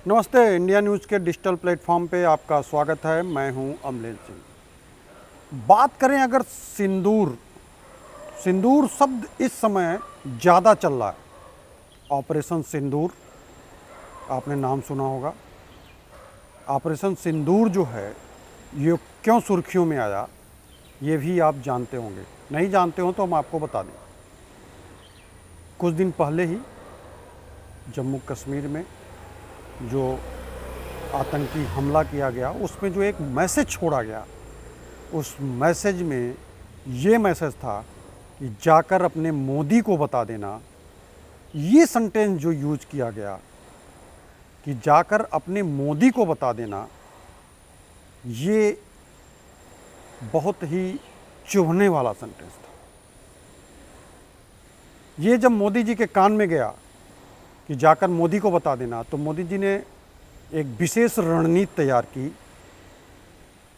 नमस्ते। India news के digital platform पे आपका स्वागत है। मैं हूं अमलेश सिंह। बात करें अगर सिंदूर सिंदूर शब्द इस समय ज़्यादा चल रहा है। ऑपरेशन सिंदूर आपने नाम सुना होगा। ऑपरेशन सिंदूर जो है ये क्यों सुर्खियों में आया ये भी आप जानते होंगे। नहीं जानते हो तो हम आपको बता दें। कुछ दिन पहले ही जम्मू कश्मीर में जो आतंकी हमला किया गया उसमें जो एक मैसेज छोड़ा गया, उस मैसेज में ये मैसेज था कि जाकर अपने मोदी को बता देना। ये सेंटेंस जो यूज किया गया कि जाकर अपने मोदी को बता देना, ये बहुत ही चुभने वाला सेंटेंस था। ये जब मोदी जी के कान में गया कि जाकर मोदी को बता देना, तो मोदी जी ने एक विशेष रणनीति तैयार की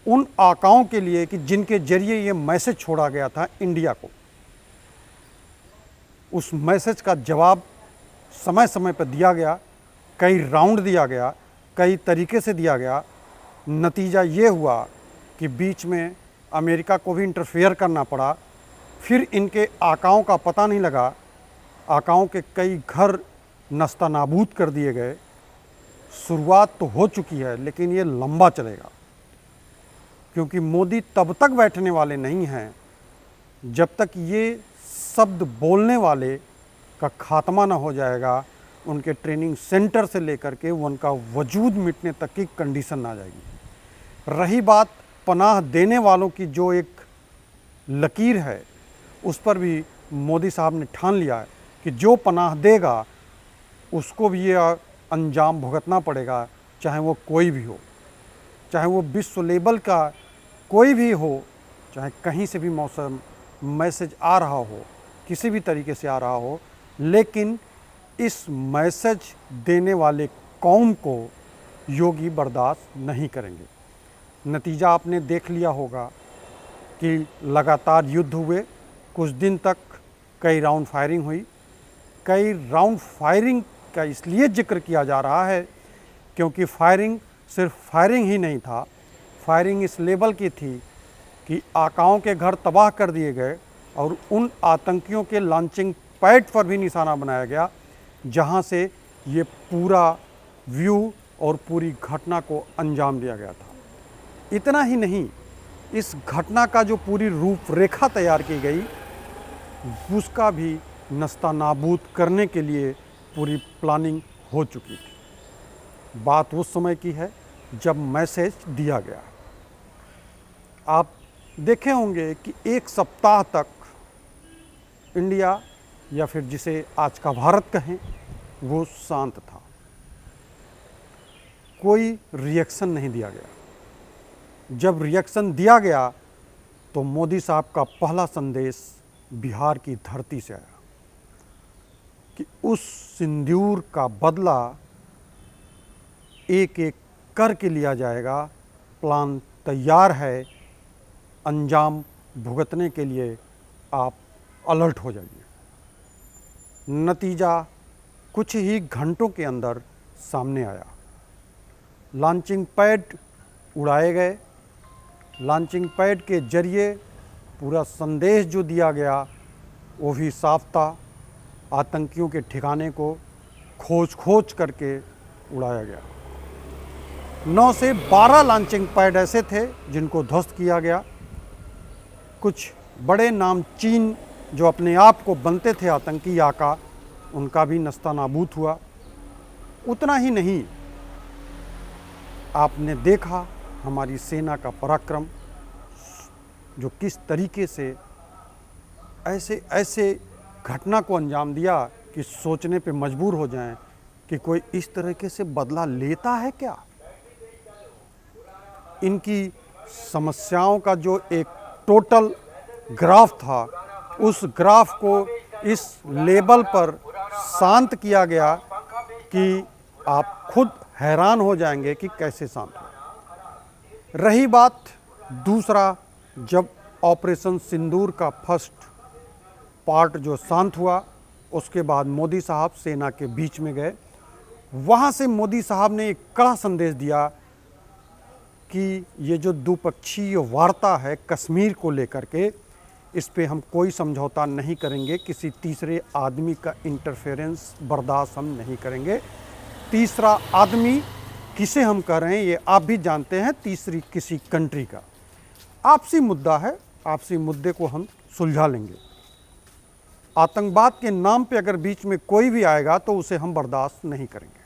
उन आकाओं के लिए कि जिनके जरिए ये मैसेज छोड़ा गया था इंडिया को। उस मैसेज का जवाब समय समय पर दिया गया, कई राउंड दिया गया, कई तरीके से दिया गया। नतीजा ये हुआ कि बीच में अमेरिका को भी इंटरफेयर करना पड़ा। फिर इनके आकाओं का पता नहीं लगा, आकाओं के कई घर नस्तानाबूद कर दिए गए। शुरुआत तो हो चुकी है लेकिन ये लंबा चलेगा, क्योंकि मोदी तब तक बैठने वाले नहीं हैं जब तक ये शब्द बोलने वाले का खात्मा ना हो जाएगा। उनके ट्रेनिंग सेंटर से लेकर के उनका वजूद मिटने तक की कंडीशन ना जाएगी। रही बात पनाह देने वालों की, जो एक लकीर है, उस पर भी मोदी साहब ने ठान लिया है कि जो पनाह देगा उसको भी ये अंजाम भुगतना पड़ेगा, चाहे वो कोई भी हो, चाहे वो विश्व लेवल का कोई भी हो, चाहे कहीं से भी मौसम मैसेज आ रहा हो, किसी भी तरीके से आ रहा हो, लेकिन इस मैसेज देने वाले कौम को योगी बर्दाश्त नहीं करेंगे। नतीजा आपने देख लिया होगा कि लगातार युद्ध हुए, कुछ दिन तक कई राउंड फायरिंग हुई। कई राउंड फायरिंग का इसलिए जिक्र किया जा रहा है क्योंकि फायरिंग सिर्फ फायरिंग ही नहीं था, फायरिंग इस लेवल की थी कि आकाओं के घर तबाह कर दिए गए और उन आतंकियों के लॉन्चिंग पैड पर भी निशाना बनाया गया, जहां से ये पूरा व्यू और पूरी घटना को अंजाम दिया गया था। इतना ही नहीं, इस घटना का जो पूरी रूपरेखा तैयार की गई उसका भी नस्तानाबूद करने के लिए पूरी प्लानिंग हो चुकी थी। बात उस समय की है जब मैसेज दिया गया। आप देखे होंगे कि एक सप्ताह तक इंडिया, या फिर जिसे आज का भारत कहें, वो शांत था। कोई रिएक्शन नहीं दिया गया। जब रिएक्शन दिया गया तो मोदी साहब का पहला संदेश बिहार की धरती से आया कि उस सिंदूर का बदला एक एक करके लिया जाएगा। प्लान तैयार है, अंजाम भुगतने के लिए आप अलर्ट हो जाइए। नतीजा कुछ ही घंटों के अंदर सामने आया। लॉन्चिंग पैड उड़ाए गए। लॉन्चिंग पैड के जरिए पूरा संदेश जो दिया गया वो भी साफ था। आतंकियों के ठिकाने को खोज करके उड़ाया गया। 9 से 12 लॉन्चिंग पैड ऐसे थे जिनको ध्वस्त किया गया। कुछ बड़े नामचीन जो अपने आप को बनते थे आतंकी आका, उनका भी नस्तानाबूद हुआ। उतना ही नहीं, आपने देखा हमारी सेना का पराक्रम, जो किस तरीके से ऐसे ऐसे घटना को अंजाम दिया कि सोचने पे मजबूर हो जाएं कि कोई इस तरीके से बदला लेता है क्या। इनकी समस्याओं का जो एक टोटल ग्राफ था, उस ग्राफ को इस लेवल पर शांत किया गया कि आप खुद हैरान हो जाएंगे कि कैसे शांत हो। रही बात दूसरा, जब ऑपरेशन सिंदूर का फर्स्ट पार्ट जो शांत हुआ, उसके बाद मोदी साहब सेना के बीच में गए वहाँ से मोदी साहब ने एक कड़ा संदेश दिया कि ये जो द्विपक्षीय वार्ता है कश्मीर को लेकर के, इस पे हम कोई समझौता नहीं करेंगे, किसी तीसरे आदमी का इंटरफेरेंस बर्दाश्त हम नहीं करेंगे। तीसरा आदमी किसे हम कह रहे हैं ये आप भी जानते हैं, तीसरी किसी कंट्री का आपसी मुद्दा है, आपसी मुद्दे को हम सुलझा लेंगे। आतंकवाद के नाम पे अगर बीच में कोई भी आएगा तो उसे हम बर्दाश्त नहीं करेंगे।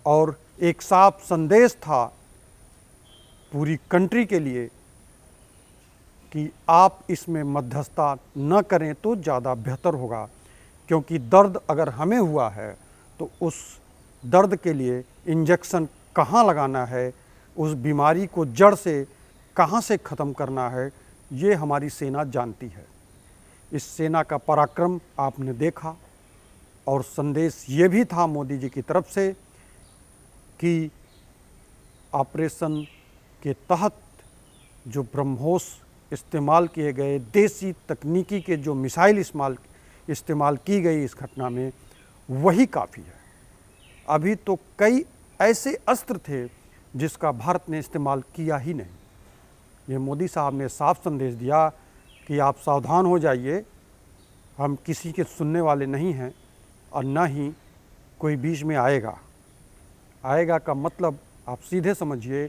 और एक साफ संदेश था पूरी कंट्री के लिए कि आप इसमें मध्यस्थता न करें तो ज़्यादा बेहतर होगा, क्योंकि दर्द अगर हमें हुआ है तो उस दर्द के लिए इंजेक्शन कहाँ लगाना है, उस बीमारी को जड़ से कहाँ से ख़त्म करना है, ये हमारी सेना जानती है। इस सेना का पराक्रम आपने देखा। और संदेश ये भी था मोदी जी की तरफ से कि ऑपरेशन के तहत जो ब्रह्मोस इस्तेमाल किए गए, देसी तकनीकी के जो मिसाइल इस्तेमाल की गई इस घटना में, वही काफ़ी है। अभी तो कई ऐसे अस्त्र थे जिसका भारत ने इस्तेमाल किया ही नहीं। ये मोदी साहब ने साफ संदेश दिया कि आप सावधान हो जाइए, हम किसी के सुनने वाले नहीं हैं और न ही कोई बीच में आएगा। आएगा का मतलब आप सीधे समझिए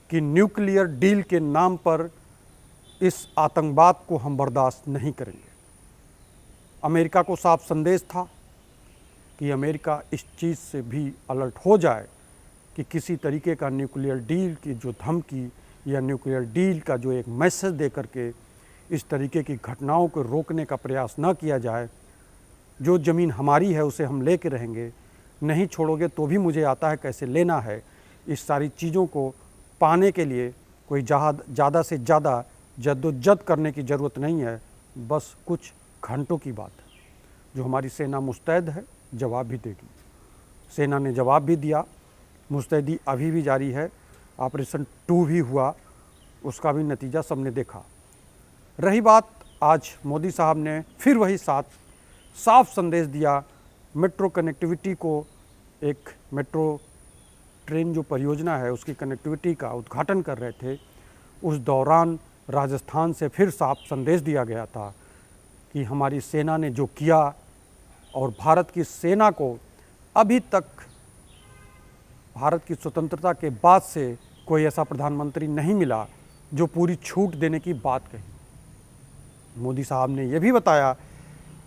कि न्यूक्लियर डील के नाम पर इस आतंकवाद को हम बर्दाश्त नहीं करेंगे। अमेरिका को साफ संदेश था कि अमेरिका इस चीज़ से भी अलर्ट हो जाए कि किसी तरीके का न्यूक्लियर डील की जो धमकी या न्यूक्लियर डील का जो एक मैसेज दे करके इस तरीके की घटनाओं को रोकने का प्रयास न किया जाए। जो ज़मीन हमारी है उसे हम लेके रहेंगे, नहीं छोड़ोगे तो भी मुझे आता है कैसे लेना है। इस सारी चीज़ों को पाने के लिए कोई ज़्यादा से ज़्यादा जद्दोजहद करने की ज़रूरत नहीं है, बस कुछ घंटों की बात है। जो हमारी सेना मुस्तैद है, जवाब भी देगी। सेना ने जवाब भी दिया, मुस्तैदी अभी भी जारी है। ऑपरेशन 2 भी हुआ, उसका भी नतीजा सबने देखा। रही बात, आज मोदी साहब ने फिर वही साफ संदेश दिया। मेट्रो कनेक्टिविटी को, एक मेट्रो ट्रेन जो परियोजना है उसकी कनेक्टिविटी का उद्घाटन कर रहे थे, उस दौरान राजस्थान से फिर साफ संदेश दिया गया था कि हमारी सेना ने जो किया, और भारत की सेना को अभी तक भारत की स्वतंत्रता के बाद से कोई ऐसा प्रधानमंत्री नहीं मिला जो पूरी छूट देने की बात कही। मोदी साहब ने यह भी बताया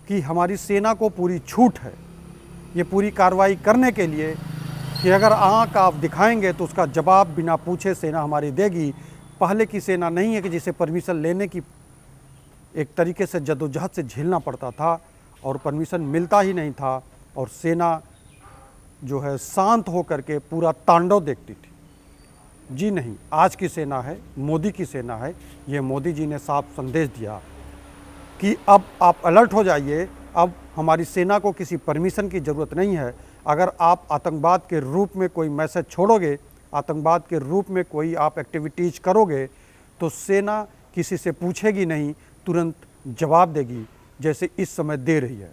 कि हमारी सेना को पूरी छूट है ये पूरी कार्रवाई करने के लिए कि अगर आँख आप दिखाएंगे तो उसका जवाब बिना पूछे सेना हमारी देगी। पहले की सेना नहीं है कि जिसे परमिशन लेने की एक तरीके से जद्दोजहद से झेलना पड़ता था और परमिशन मिलता ही नहीं था, और सेना जो है शांत होकर के पूरा तांडव देखती थी। जी नहीं, आज की सेना है, मोदी की सेना है। ये मोदी जी ने साफ संदेश दिया कि अब आप अलर्ट हो जाइए, अब हमारी सेना को किसी परमिशन की ज़रूरत नहीं है। अगर आप आतंकवाद के रूप में कोई मैसेज छोड़ोगे, आतंकवाद के रूप में कोई आप एक्टिविटीज़ करोगे, तो सेना किसी से पूछेगी नहीं, तुरंत जवाब देगी, जैसे इस समय दे रही है।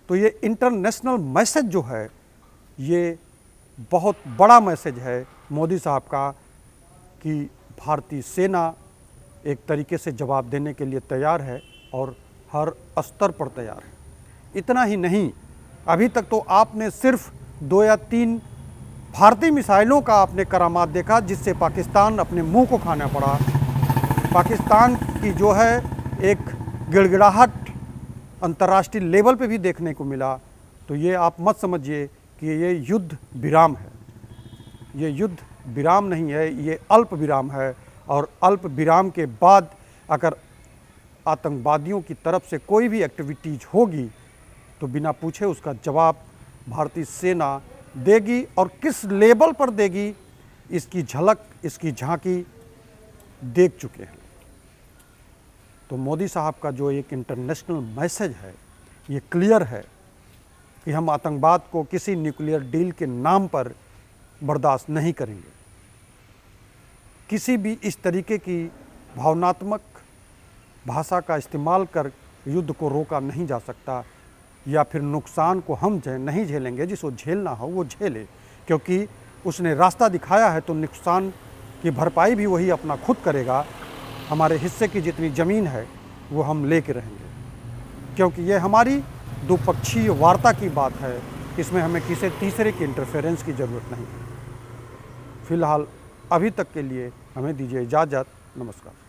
तो ये इंटरनेशनल मैसेज जो है, ये बहुत बड़ा मैसेज है मोदी साहब का कि भारतीय सेना एक तरीके से जवाब देने के लिए तैयार है और हर स्तर पर तैयार है। इतना ही नहीं, अभी तक तो आपने सिर्फ 2 या 3 भारतीय मिसाइलों का आपने करामात देखा जिससे पाकिस्तान अपने मुंह को खाना पड़ा। पाकिस्तान की जो है एक गिड़गिड़ाहट अंतर्राष्ट्रीय लेवल पे भी देखने को मिला। तो ये आप मत समझिए कि ये युद्ध विराम है, ये युद्ध विराम नहीं है, ये अल्प विराम है। और अल्प विराम के बाद अगर आतंकवादियों की तरफ से कोई भी एक्टिविटीज़ होगी तो बिना पूछे उसका जवाब भारतीय सेना देगी, और किस लेवल पर देगी इसकी झलक, इसकी झांकी देख चुके हैं। तो मोदी साहब का जो एक इंटरनेशनल मैसेज है, ये क्लियर है कि हम आतंकवाद को किसी न्यूक्लियर डील के नाम पर बर्दाश्त नहीं करेंगे। किसी भी इस तरीके की भावनात्मक भाषा का इस्तेमाल कर युद्ध को रोका नहीं जा सकता। या फिर नुकसान को हम नहीं झेलेंगे, जिसको झेलना हो वो झेले, क्योंकि उसने रास्ता दिखाया है। तो नुकसान की भरपाई भी वही अपना खुद करेगा। हमारे हिस्से की जितनी ज़मीन है वो हम लेके रहेंगे, क्योंकि ये हमारी द्विपक्षीय वार्ता की बात है। इसमें हमें किसी तीसरे की इंटरफेरेंस की ज़रूरत नहीं है। फिलहाल अभी तक के लिए हमें दीजिए इजाज़त। नमस्कार।